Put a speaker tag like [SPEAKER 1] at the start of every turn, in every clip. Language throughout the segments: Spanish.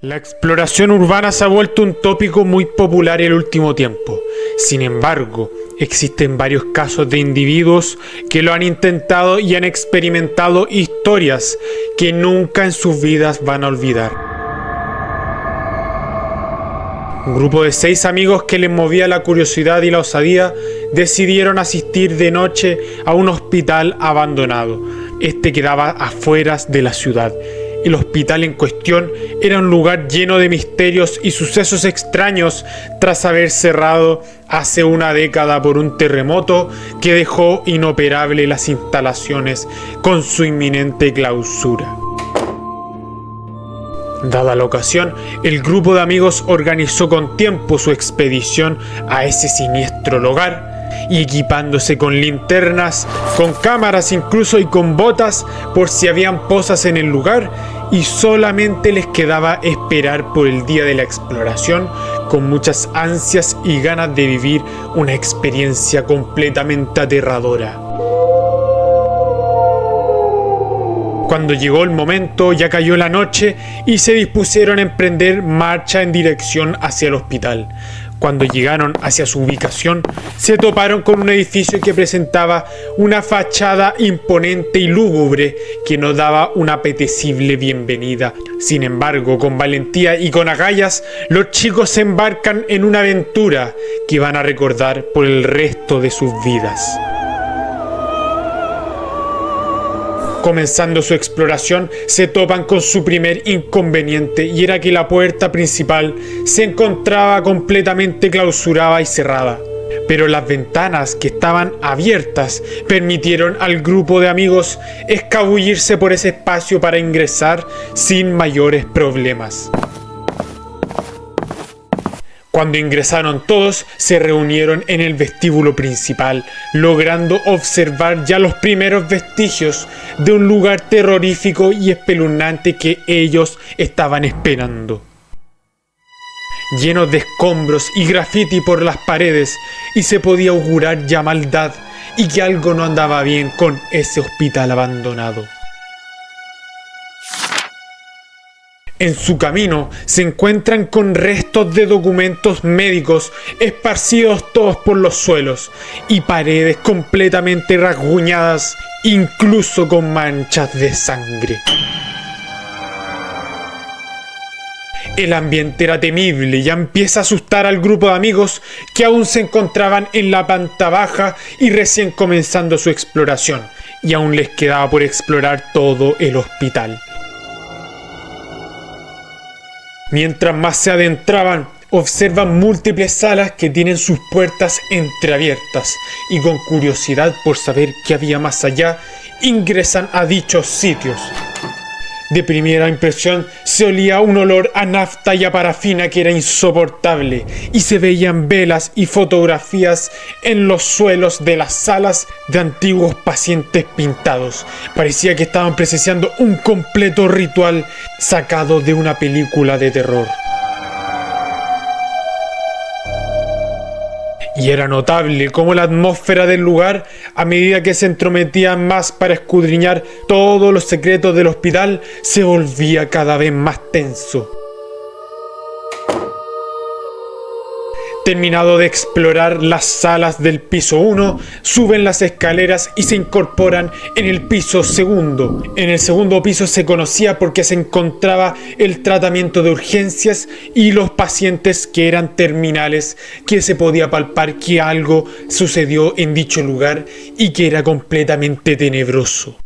[SPEAKER 1] La exploración urbana se ha vuelto un tópico muy popular en el último tiempo. Sin embargo, existen varios casos de individuos que lo han intentado y han experimentado historias que nunca en sus vidas van a olvidar. Un grupo de 6 amigos que les movía la curiosidad y la osadía decidieron asistir de noche a un hospital abandonado. Este quedaba afueras de la ciudad. El hospital en cuestión era un lugar lleno de misterios y sucesos extraños tras haber cerrado hace una década por un terremoto que dejó inoperable las instalaciones con su inminente clausura. Dada la ocasión, el grupo de amigos organizó con tiempo su expedición a ese siniestro lugar y equipándose con linternas, con cámaras incluso y con botas por si habían pozas en el lugar, y solamente les quedaba esperar por el día de la exploración con muchas ansias y ganas de vivir una experiencia completamente aterradora. Cuando llegó el momento, ya cayó la noche y se dispusieron a emprender marcha en dirección hacia el hospital. Cuando llegaron hacia su ubicación, se toparon con un edificio que presentaba una fachada imponente y lúgubre que no daba una apetecible bienvenida. Sin embargo, con valentía y con agallas, los chicos se embarcan en una aventura que van a recordar por el resto de sus vidas. Comenzando su exploración, se topan con su primer inconveniente, y era que la puerta principal se encontraba completamente clausurada y cerrada. Pero las ventanas, que estaban abiertas, permitieron al grupo de amigos escabullirse por ese espacio para ingresar sin mayores problemas. Cuando ingresaron todos, se reunieron en el vestíbulo principal, logrando observar ya los primeros vestigios de un lugar terrorífico y espeluznante que ellos estaban esperando. Llenos de escombros y grafiti por las paredes, y se podía augurar ya maldad y que algo no andaba bien con ese hospital abandonado. En su camino se encuentran con restos de documentos médicos esparcidos todos por los suelos y paredes completamente rasguñadas, incluso con manchas de sangre. El ambiente era temible y ya empieza a asustar al grupo de amigos que aún se encontraban en la planta baja y recién comenzando su exploración, y aún les quedaba por explorar todo el hospital. Mientras más se adentraban, observan múltiples salas que tienen sus puertas entreabiertas, y con curiosidad por saber qué había más allá, ingresan a dichos sitios. De primera impresión se olía un olor a nafta y a parafina que era insoportable, y se veían velas y fotografías en los suelos de las salas de antiguos pacientes pintados. Parecía que estaban presenciando un completo ritual sacado de una película de terror. Y era notable cómo la atmósfera del lugar, a medida que se entrometían más para escudriñar todos los secretos del hospital, se volvía cada vez más tenso. Terminado de explorar las salas del piso 1, suben las escaleras y se incorporan en el piso segundo. En el segundo piso se conocía porque se encontraba el tratamiento de urgencias y los pacientes que eran terminales, que se podía palpar que algo sucedió en dicho lugar y que era completamente tenebroso.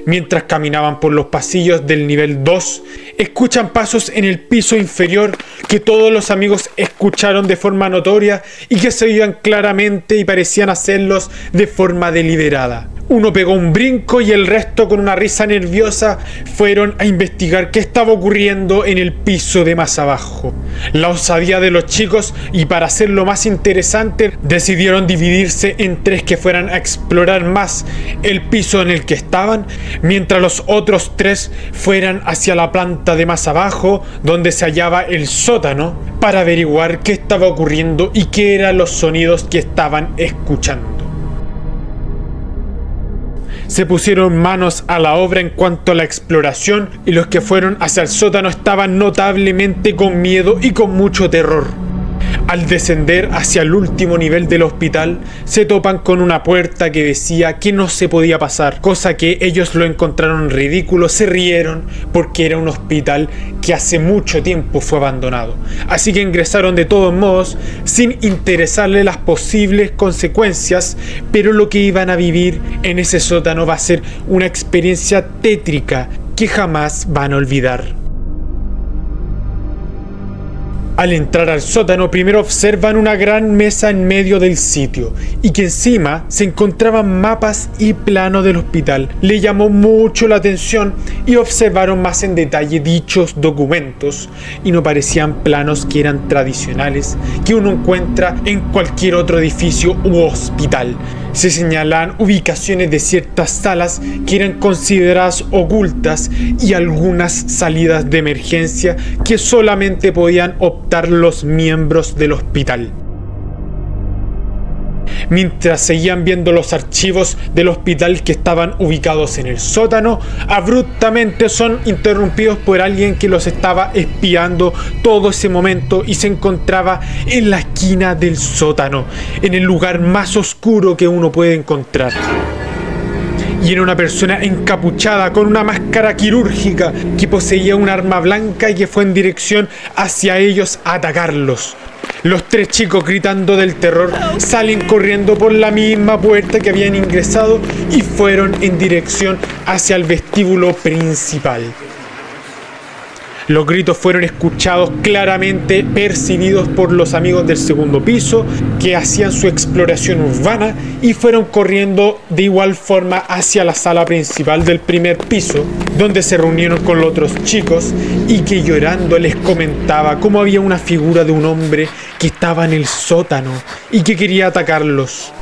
[SPEAKER 1] Mientras caminaban por los pasillos del nivel 2, escuchan pasos en el piso inferior que todos los amigos escucharon de forma notoria y que se oían claramente y parecían hacerlos de forma deliberada. Uno pegó un brinco y el resto, con una risa nerviosa, fueron a investigar qué estaba ocurriendo en el piso de más abajo. La osadía de los chicos, y para hacerlo más interesante, decidieron dividirse en 3 que fueran a explorar más el piso en el que estaban, mientras los otros 3 fueran hacia la planta de más abajo, donde se hallaba el sótano, para averiguar qué estaba ocurriendo y qué eran los sonidos que estaban escuchando. Se pusieron manos a la obra en cuanto a la exploración y los que fueron hacia el sótano estaban notablemente con miedo y con mucho terror. Al descender hacia el último nivel del hospital, se topan con una puerta que decía que no se podía pasar, cosa que ellos lo encontraron ridículo, se rieron porque era un hospital que hace mucho tiempo fue abandonado. Así que ingresaron de todos modos, sin interesarle las posibles consecuencias, pero lo que iban a vivir en ese sótano va a ser una experiencia tétrica que jamás van a olvidar. Al entrar al sótano, primero observan una gran mesa en medio del sitio y que encima se encontraban mapas y planos del hospital. Le llamó mucho la atención y observaron más en detalle dichos documentos y no parecían planos que eran tradicionales que uno encuentra en cualquier otro edificio u hospital. Se señalan ubicaciones de ciertas salas que eran consideradas ocultas y algunas salidas de emergencia que solamente podían optar los miembros del hospital. Mientras seguían viendo los archivos del hospital que estaban ubicados en el sótano, abruptamente son interrumpidos por alguien que los estaba espiando todo ese momento y se encontraba en la esquina del sótano, en el lugar más oscuro que uno puede encontrar. Y era una persona encapuchada con una máscara quirúrgica que poseía un arma blanca y que fue en dirección hacia ellos a atacarlos. Los tres chicos, gritando del terror, salen corriendo por la misma puerta que habían ingresado y fueron en dirección hacia el vestíbulo principal. Los gritos fueron escuchados claramente, percibidos por los amigos del segundo piso que hacían su exploración urbana y fueron corriendo de igual forma hacia la sala principal del primer piso, donde se reunieron con los otros chicos y que llorando les comentaba cómo había una figura de un hombre que estaba en el sótano y que quería atacarlos.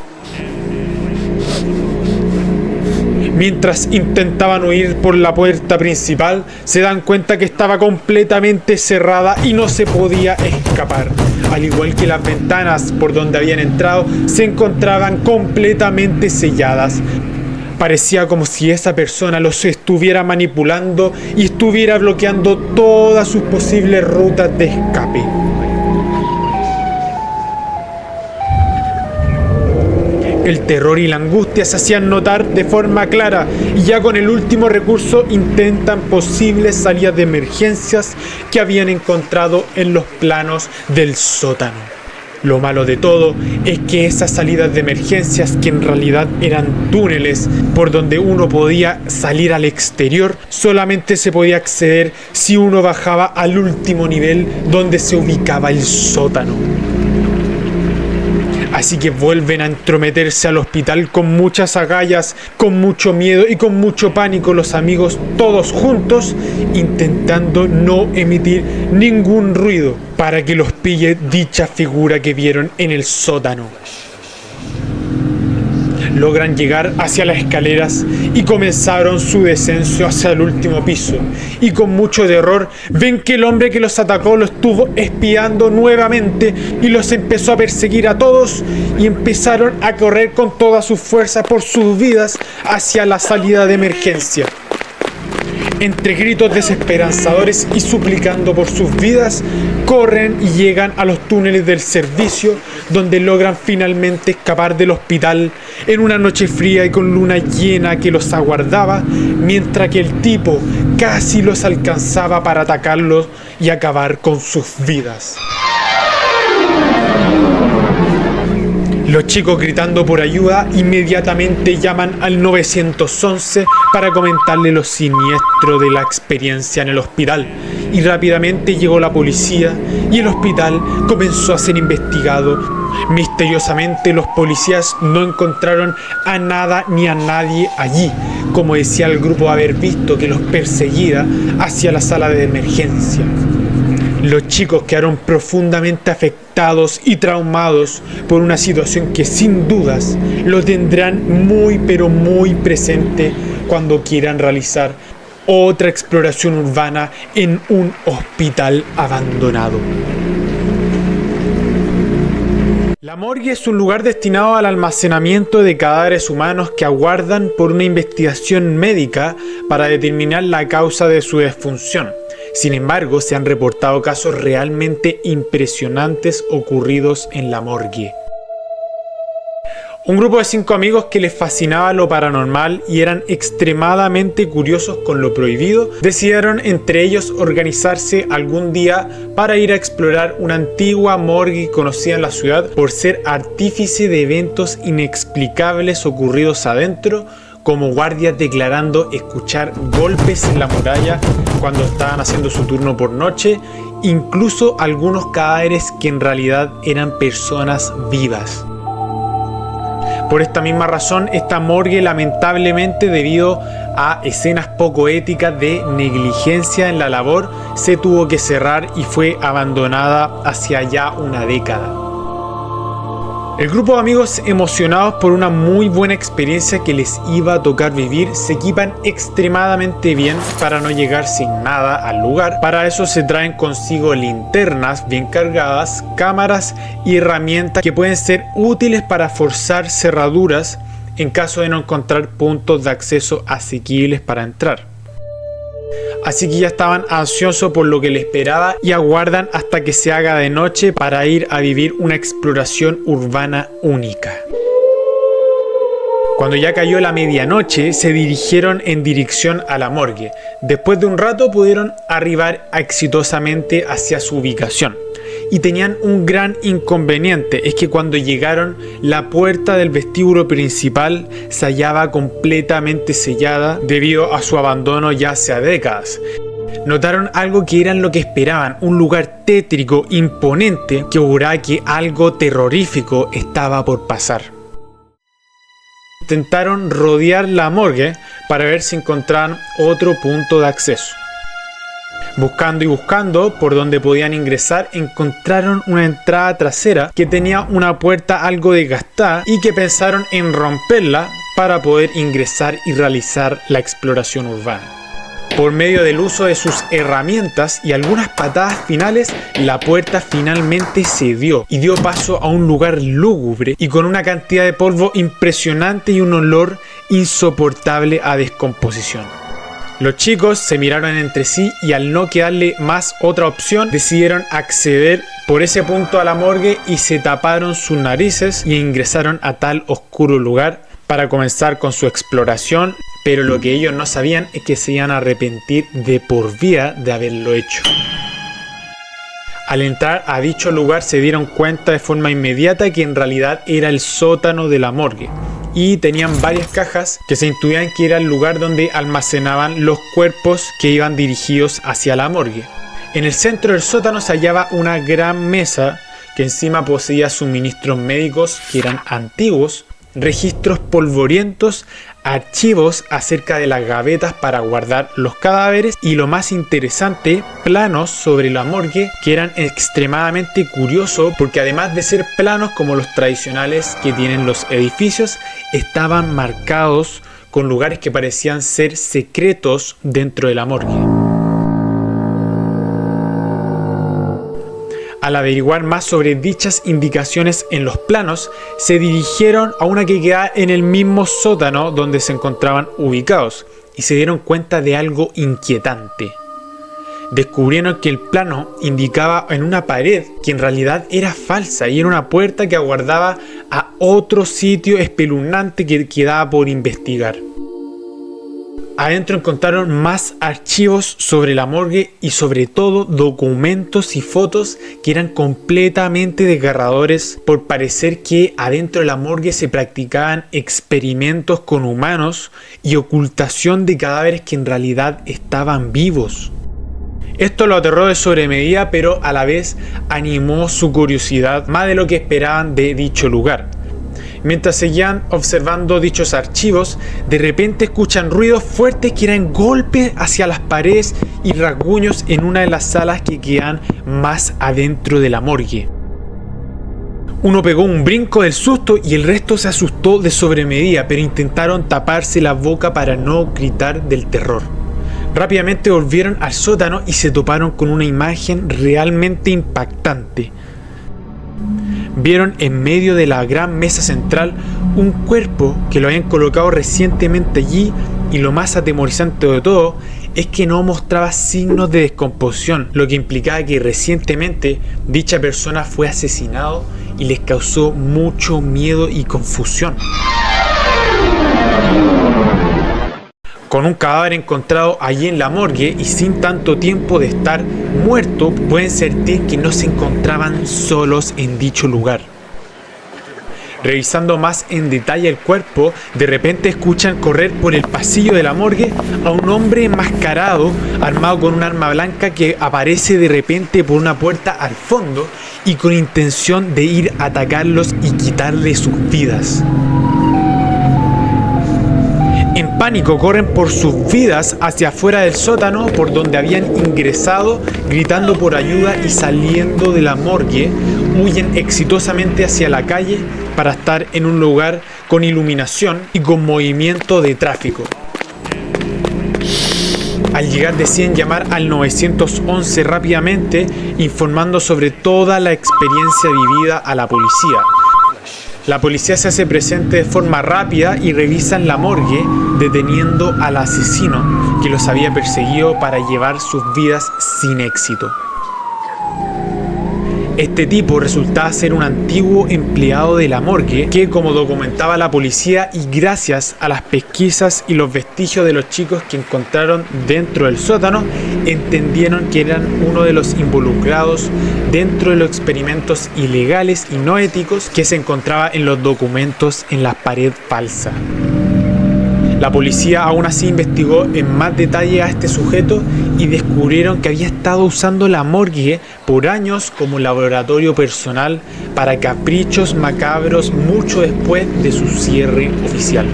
[SPEAKER 1] Mientras intentaban huir por la puerta principal, se dan cuenta que estaba completamente cerrada y no se podía escapar. Al igual que las ventanas por donde habían entrado, se encontraban completamente selladas. Parecía como si esa persona los estuviera manipulando y estuviera bloqueando todas sus posibles rutas de escape. El terror y la angustia se hacían notar de forma clara y ya con el último recurso intentan posibles salidas de emergencias que habían encontrado en los planos del sótano. Lo malo de todo es que esas salidas de emergencias, que en realidad eran túneles por donde uno podía salir al exterior, solamente se podía acceder si uno bajaba al último nivel donde se ubicaba el sótano. Así que vuelven a entrometerse al hospital con muchas agallas, con mucho miedo y con mucho pánico, los amigos todos juntos, intentando no emitir ningún ruido para que los pille dicha figura que vieron en el sótano. Logran llegar hacia las escaleras y comenzaron su descenso hacia el último piso. Y con mucho terror ven que el hombre que los atacó los estuvo espiando nuevamente y los empezó a perseguir a todos y empezaron a correr con todas sus fuerzas por sus vidas hacia la salida de emergencia. Entre gritos desesperanzadores y suplicando por sus vidas, corren y llegan a los túneles del servicio, donde logran finalmente escapar del hospital en una noche fría y con luna llena que los aguardaba, mientras que el tipo casi los alcanzaba para atacarlos y acabar con sus vidas. Los chicos, gritando por ayuda, inmediatamente llaman al 911 para comentarle lo siniestro de la experiencia en el hospital. Y rápidamente llegó la policía y el hospital comenzó a ser investigado. Misteriosamente los policías no encontraron a nada ni a nadie allí, como decía el grupo haber visto que los perseguía hacia la sala de emergencia. Los chicos quedaron profundamente afectados y traumados por una situación que sin dudas lo tendrán muy pero muy presente cuando quieran realizar otra exploración urbana en un hospital abandonado. La morgue es un lugar destinado al almacenamiento de cadáveres humanos que aguardan por una investigación médica para determinar la causa de su defunción. Sin embargo, se han reportado casos realmente impresionantes ocurridos en la morgue. Un grupo de 5 amigos que les fascinaba lo paranormal y eran extremadamente curiosos con lo prohibido, decidieron entre ellos organizarse algún día para ir a explorar una antigua morgue conocida en la ciudad por ser artífice de eventos inexplicables ocurridos adentro, como guardias declarando escuchar golpes en la muralla cuando estaban haciendo su turno por noche, incluso algunos cadáveres que en realidad eran personas vivas. Por esta misma razón, esta morgue, lamentablemente debido a escenas poco éticas de negligencia en la labor, se tuvo que cerrar y fue abandonada hacia ya una década. El grupo de amigos, emocionados por una muy buena experiencia que les iba a tocar vivir, se equipan extremadamente bien para no llegar sin nada al lugar. Para eso se traen consigo linternas bien cargadas, cámaras y herramientas que pueden ser útiles para forzar cerraduras en caso de no encontrar puntos de acceso asequibles para entrar. Así que ya estaban ansiosos por lo que les esperaba y aguardan hasta que se haga de noche para ir a vivir una exploración urbana única. Cuando ya cayó la medianoche, se dirigieron en dirección a la morgue. Después de un rato pudieron arribar exitosamente hacia su ubicación. Y tenían un gran inconveniente, es que cuando llegaron, la puerta del vestíbulo principal se hallaba completamente sellada debido a su abandono ya hace décadas. Notaron algo que eran lo que esperaban, un lugar tétrico, imponente, que auguraba que algo terrorífico estaba por pasar. Intentaron rodear la morgue para ver si encontraban otro punto de acceso. Buscando y buscando por donde podían ingresar, encontraron una entrada trasera que tenía una puerta algo desgastada y que pensaron en romperla para poder ingresar y realizar la exploración urbana. Por medio del uso de sus herramientas y algunas patadas finales, la puerta finalmente cedió y dio paso a un lugar lúgubre y con una cantidad de polvo impresionante y un olor insoportable a descomposición. Los chicos se miraron entre sí y al no quedarle más otra opción, decidieron acceder por ese punto a la morgue y se taparon sus narices y ingresaron a tal oscuro lugar para comenzar con su exploración, pero lo que ellos no sabían es que se iban a arrepentir de por vida de haberlo hecho. Al entrar a dicho lugar se dieron cuenta de forma inmediata que en realidad era el sótano de la morgue. Y tenían varias cajas que se intuían que era el lugar donde almacenaban los cuerpos que iban dirigidos hacia la morgue. En el centro del sótano se hallaba una gran mesa que encima poseía suministros médicos que eran antiguos, registros polvorientos, archivos acerca de las gavetas para guardar los cadáveres y, lo más interesante, planos sobre la morgue que eran extremadamente curiosos porque, además de ser planos como los tradicionales que tienen los edificios, estaban marcados con lugares que parecían ser secretos dentro de la morgue. Al averiguar más sobre dichas indicaciones en los planos, se dirigieron a una que quedaba en el mismo sótano donde se encontraban ubicados y se dieron cuenta de algo inquietante. Descubrieron que el plano indicaba en una pared que en realidad era falsa y era una puerta que aguardaba a otro sitio espeluznante que quedaba por investigar. Adentro encontraron más archivos sobre la morgue y sobre todo documentos y fotos que eran completamente desgarradores por parecer que adentro de la morgue se practicaban experimentos con humanos y ocultación de cadáveres que en realidad estaban vivos. Esto lo aterró de sobremedida, pero a la vez animó su curiosidad más de lo que esperaban de dicho lugar. Mientras seguían observando dichos archivos, de repente escuchan ruidos fuertes que eran golpes hacia las paredes y rasguños en una de las salas que quedan más adentro de la morgue. Uno pegó un brinco del susto y el resto se asustó de sobremedida, pero intentaron taparse la boca para no gritar del terror. Rápidamente volvieron al sótano y se toparon con una imagen realmente impactante. Vieron en medio de la gran mesa central un cuerpo que lo habían colocado recientemente allí, y lo más atemorizante de todo es que no mostraba signos de descomposición, lo que implicaba que recientemente dicha persona fue asesinado y les causó mucho miedo y confusión. Con un cadáver encontrado allí en la morgue y sin tanto tiempo de estar muerto, pueden sentir que no se encontraban solos en dicho lugar. Revisando más en detalle el cuerpo, de repente escuchan correr por el pasillo de la morgue a un hombre enmascarado, armado con un arma blanca, que aparece de repente por una puerta al fondo y con intención de ir a atacarlos y quitarles sus vidas. En pánico corren por sus vidas hacia afuera del sótano por donde habían ingresado, gritando por ayuda, y saliendo de la morgue huyen exitosamente hacia la calle para estar en un lugar con iluminación y con movimiento de tráfico. Al llegar deciden llamar al 911 rápidamente, informando sobre toda la experiencia vivida a la policía. La policía se hace presente de forma rápida y revisan la morgue, deteniendo al asesino que los había perseguido para llevar sus vidas sin éxito. Este tipo resultaba ser un antiguo empleado de la morgue que, como documentaba la policía, y gracias a las pesquisas y los vestigios de los chicos que encontraron dentro del sótano, entendieron que eran uno de los involucrados dentro de los experimentos ilegales y no éticos que se encontraba en los documentos en la pared falsa. La policía aún así investigó en más detalle a este sujeto y descubrieron que había estado usando la morgue por años como laboratorio personal para caprichos macabros mucho después de su cierre oficial.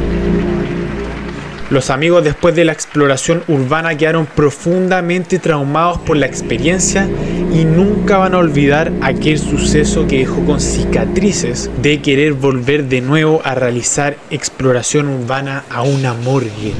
[SPEAKER 1] Los amigos, después de la exploración urbana, quedaron profundamente traumados por la experiencia y nunca van a olvidar aquel suceso que dejó con cicatrices de querer volver de nuevo a realizar exploración urbana a una morgue.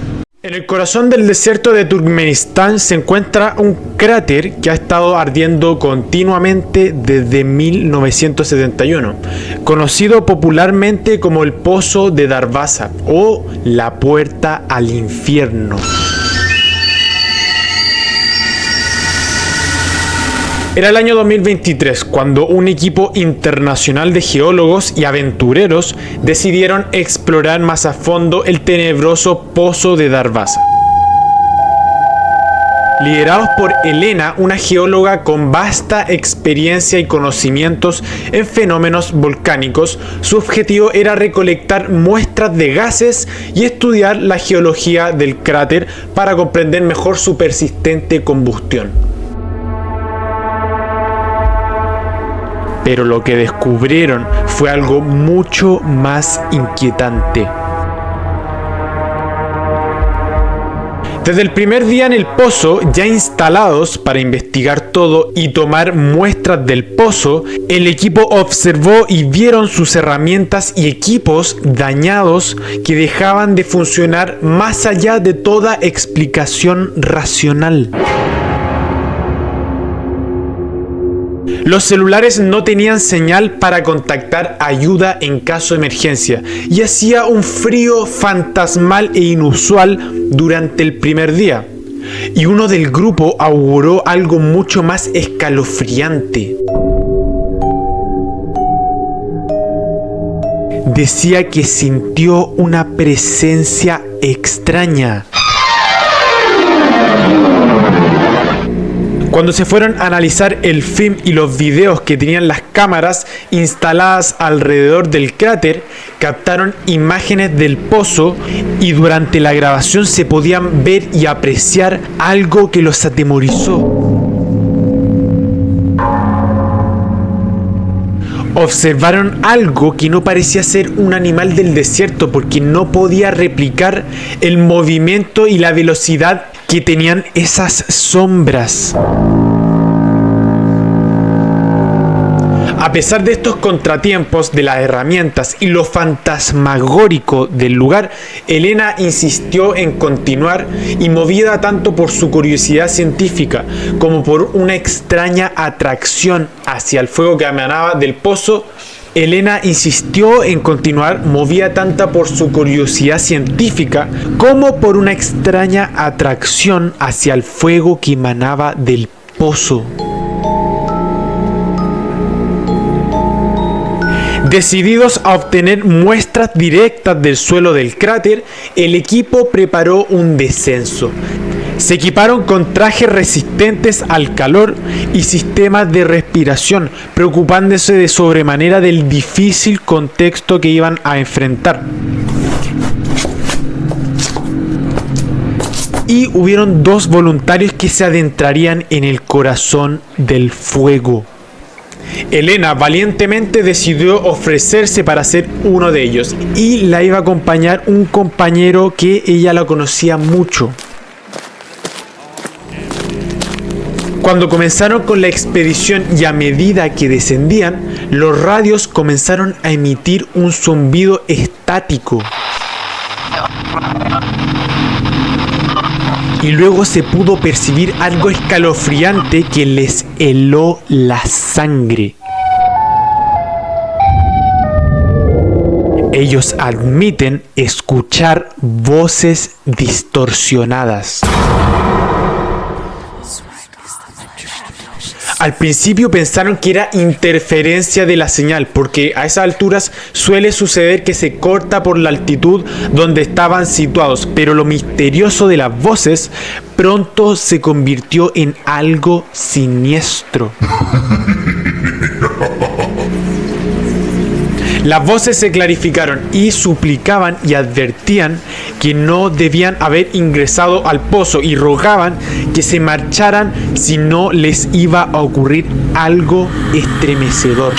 [SPEAKER 1] En el corazón del desierto de Turkmenistán se encuentra un cráter que ha estado ardiendo continuamente desde 1971, conocido popularmente como el Pozo de Darvaza o la Puerta al Infierno. Era el año 2023 cuando un equipo internacional de geólogos y aventureros decidieron explorar más a fondo el tenebroso Pozo de Darvaza. Liderados por Elena, una geóloga con vasta experiencia y conocimientos en fenómenos volcánicos, su objetivo era recolectar muestras de gases y estudiar la geología del cráter para comprender mejor su persistente combustión. Pero lo que descubrieron fue algo mucho más inquietante. Desde el primer día en el pozo, ya instalados para investigar todo y tomar muestras del pozo, el equipo observó y vieron sus herramientas y equipos dañados que dejaban de funcionar más allá de toda explicación racional. Los celulares no tenían señal para contactar ayuda en caso de emergencia y hacía un frío fantasmal e inusual durante el primer día. Y uno del grupo auguró algo mucho más escalofriante. Decía que sintió una presencia extraña. Cuando se fueron a analizar el film y los videos que tenían las cámaras instaladas alrededor del cráter, captaron imágenes del pozo y durante la grabación se podían ver y apreciar algo que los atemorizó. Observaron algo que no parecía ser un animal del desierto porque no podía replicar el movimiento y la velocidad que tenían esas sombras. A pesar de estos contratiempos de las herramientas y lo fantasmagórico del lugar, Elena insistió en continuar y, movida tanto por su curiosidad científica como por una extraña atracción hacia el fuego que emanaba del pozo, Elena insistió en continuar, movida tanto por su curiosidad científica como por una extraña atracción hacia el fuego que emanaba del pozo. Decididos a obtener muestras directas del suelo del cráter, el equipo preparó un descenso. Se equiparon con trajes resistentes al calor y sistemas de respiración, preocupándose de sobremanera del difícil contexto que iban a enfrentar. Y hubieron 2 voluntarios que se adentrarían en el corazón del fuego. Elena valientemente decidió ofrecerse para ser uno de ellos, y la iba a acompañar un compañero que ella la conocía mucho. Cuando comenzaron con la expedición y a medida que descendían, los radios comenzaron a emitir un zumbido estático. Y luego se pudo percibir algo escalofriante que les heló la sangre. Ellos admiten escuchar voces distorsionadas. Al principio pensaron que era interferencia de la señal, porque a esas alturas suele suceder que se corta por la altitud donde estaban situados, pero lo misterioso de las voces pronto se convirtió en algo siniestro. Las voces se clarificaron y suplicaban y advertían que no debían haber ingresado al pozo y rogaban que se marcharan si no les iba a ocurrir algo estremecedor.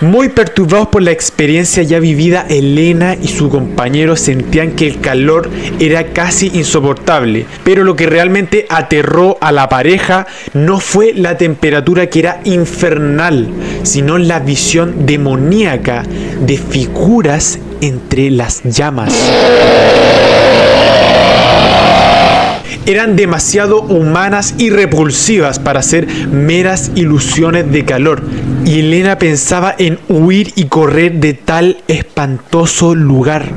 [SPEAKER 1] Muy perturbados por la experiencia ya vivida, Elena y su compañero sentían que el calor era casi insoportable, pero lo que realmente aterró a la pareja no fue la temperatura, que era infernal, sino la visión demoníaca de figuras entre las llamas. Eran demasiado humanas y repulsivas para ser meras ilusiones de calor, y Elena pensaba en huir y correr de tal espantoso lugar.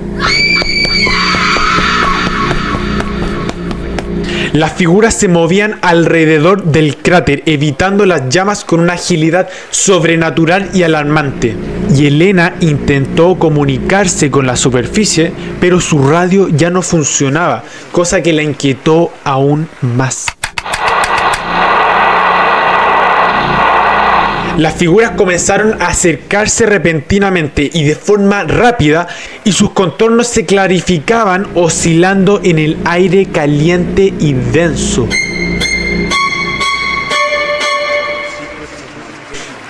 [SPEAKER 1] Las figuras se movían alrededor del cráter, evitando las llamas con una agilidad sobrenatural y alarmante. Y Elena intentó comunicarse con la superficie, pero su radio ya no funcionaba, cosa que la inquietó aún más. Las figuras comenzaron a acercarse repentinamente y de forma rápida, y sus contornos se clarificaban oscilando en el aire caliente y denso.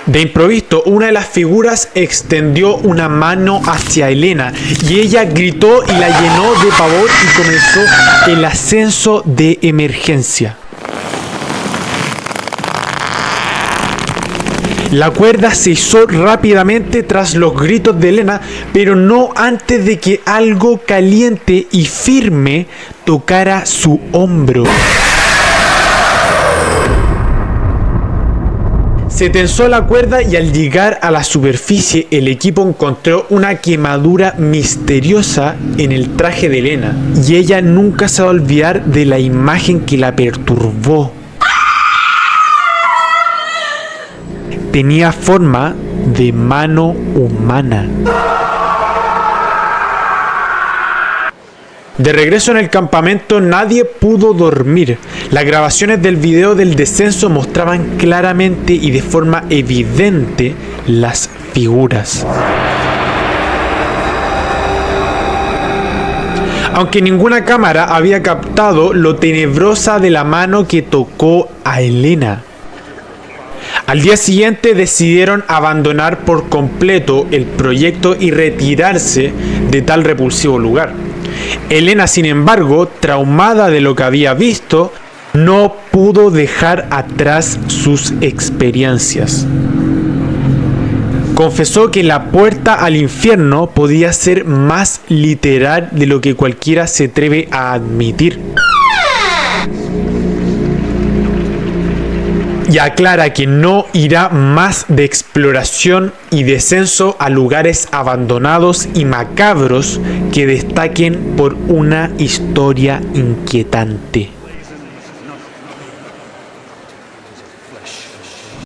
[SPEAKER 1] De improviso, una de las figuras extendió una mano hacia Elena y ella gritó y la llenó de pavor, y comenzó el ascenso de emergencia. La cuerda se izó rápidamente tras los gritos de Elena, pero no antes de que algo caliente y firme tocara su hombro. Se tensó la cuerda y al llegar a la superficie, el equipo encontró una quemadura misteriosa en el traje de Elena, y ella nunca se va a olvidar de la imagen que la perturbó. Tenía forma de mano humana. De regreso en el campamento, nadie pudo dormir. Las grabaciones del video del descenso mostraban claramente y de forma evidente las figuras. Aunque ninguna cámara había captado lo tenebrosa de la mano que tocó a Elena. Al día siguiente decidieron abandonar por completo el proyecto y retirarse de tal repulsivo lugar. Elena, sin embargo, traumada de lo que había visto, No pudo dejar atrás sus experiencias. Confesó que la puerta al infierno podía ser más literal de lo que cualquiera se atreve a admitir. Y aclara que no irá más de exploración y descenso a lugares abandonados y macabros que destaquen por una historia inquietante.